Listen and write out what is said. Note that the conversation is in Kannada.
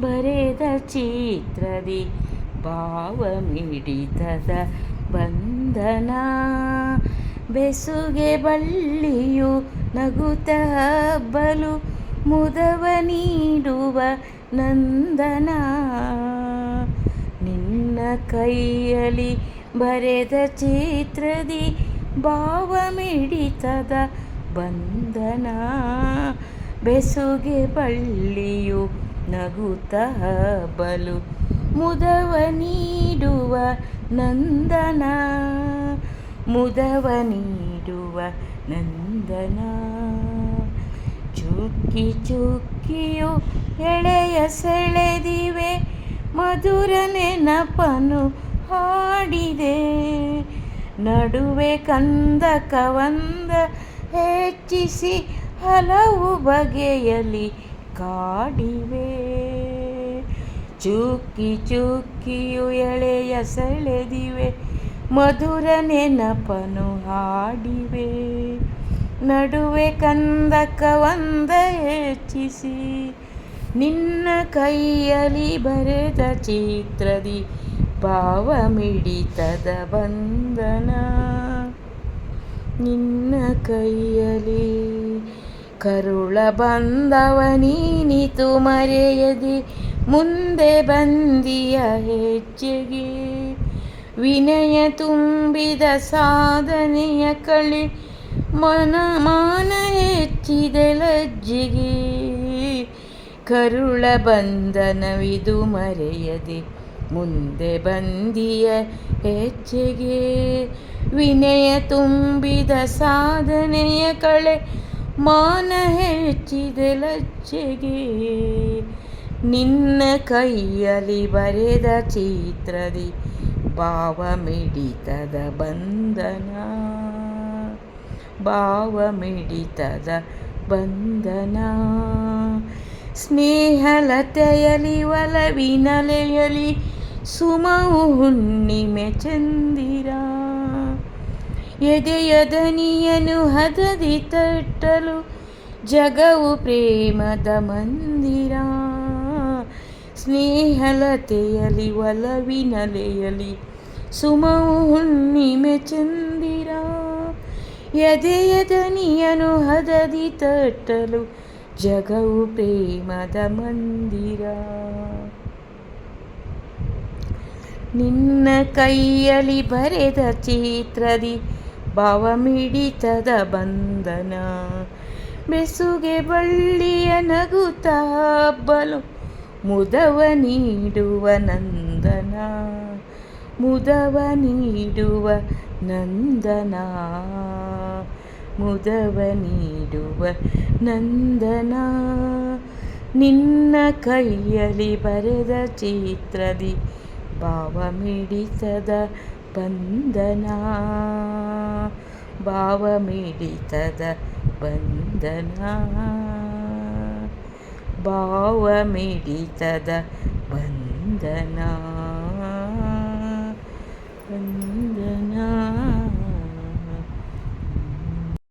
ಬರೆದ ಚಿತ್ರದಿ ಭಾವ ಮಿಡಿತದ ಬಂಧನ ಬೆಸುಗೆ ಬಳ್ಳಿಯು ನಗುತ್ತ ಹಬ್ಬಲು ಮುದವ ನೀಡುವ ನಂದನ ನಿನ್ನ ಕೈಯಲ್ಲಿ ಬರೆದ ಚಿತ್ರದಿ ಭಾವ ಮಿಡಿತದ ಬಂಧನ ಬೆಸುಗೆ ಬಳ್ಳಿಯು ನಗುತ್ತ ಹಬ್ಬಲು ಮುದವ ನೀಡುವ ನಂದನ ಮುದವ ನೀಡುವ ನಂದನ ಚುಕ್ಕಿ ಚುಕ್ಕಿಯು ಎಳೆಯ ಸೆಳೆದಿವೆ ಮಧುರ ನೆನಪನು ಹಾಡಿದೆ ನಡುವೆ ಕಂದಕವಂದ ಹೆಚ್ಚಿಸಿ ಹಲವು ಬಗೆಯಲ್ಲಿ ಕಾಡಿವೆ ಚುಕ್ಕಿ ಚುಕ್ಕಿಯು ಎಳೆಯ ಸೆಳೆದಿವೆ ಮಧುರ ನೆನಪನು ಹಾಡಿವೆ ನಡುವೆ ಕಂದಕವಂದ ಹೆಚ್ಚಿಸಿ ನಿನ್ನ ಕೈಯಲ್ಲಿ ಬರೆದ ಚಿತ್ರದಿ ಭಾವ ಮಿಡಿತದ ಬಂಧನ ನಿನ್ನ ಕೈಯಲ್ಲಿ ಕರುಳ ಬಂದವ ನೀನಿತು ಮರೆಯದೆ ಮುಂದೆ ಬಂದಿಯ ಹೆಜ್ಜೆಗೆ ವಿನಯ ತುಂಬಿದ ಸಾಧನೆಯ ಕಳೆ ಮಾನ ಹೆಚ್ಚಿದೆ ಲಜ್ಜೆಗೆ ಕರುಳ ಬಂಧನವಿದು ಮರೆಯದೆ ಮುಂದೆ ಬಂದಿಯ ಹೆಜ್ಜೆಗೆ ವಿನಯ ತುಂಬಿದ ಸಾಧನೆಯ ಕಳೆ ಮಾನ ಹೆಚ್ಚಿದೆ ಲಜ್ಜೆಗೆ ನಿನ್ನ ಕೈಯಲ್ಲಿ ಬರೆದ ಚಿತ್ರದಿ ಭಾವ ಮಿಡಿತದ ಬಂಧನ ಭಾವ ಮಿಡಿತದ ಬಂಧನ ಸ್ನೇಹಲತೆಯಲಿ ಒಲವಿನಲೆಯಲಿ ಸುಮವು ಹುಣ್ಣಿಮೆ ಚಂದಿರ ಎದೆಯ ದನಿಯನು ಹದದಿ ತಟ್ಟಲು ಜಗವು ಪ್ರೇಮದ ಮಂದಿರ ಸ್ನೇಹಲತೆಯಲಿ ಒಲವಿನಲೆಯಲಿ ಸುಮವು ಹುಣ್ಣಿಮೆ ಚಂದಿರ ಎದೆಯ ದನಿಯನು ಹದದಿ ತಟ್ಟಲು ಜಗವು ಪ್ರೇಮದ ಮಂದಿರ ನಿನ್ನ ಕೈಯಲ್ಲಿ ಬರೆದ ಚಿತ್ರದಿ ಭಾವ ಮಿಡಿತದ ಬಂಧನ ಬೆಸುಗೆ ಬಳ್ಳಿಯ ನಗುತ್ತ ಹಬ್ಬಲು ಮುದವ ನೀಡುವ ನಂದನ ಮುದವ ನೀಡುವ ನಂದನ ಮುದವ ನೀಡುವ ನಂದನ ನಿನ್ನ ಕೈಯಲ್ಲಿ ಬರೆದ ಚಿತ್ರದಿ ಭಾವ ಮಿಡಿತದ ಬಂಧನ ಭಾವ ಮಿಡಿತದ ಬಂಧನ ಭಾವ ಮಿಡಿತದ ಬಂಧನ ಬಂಧನ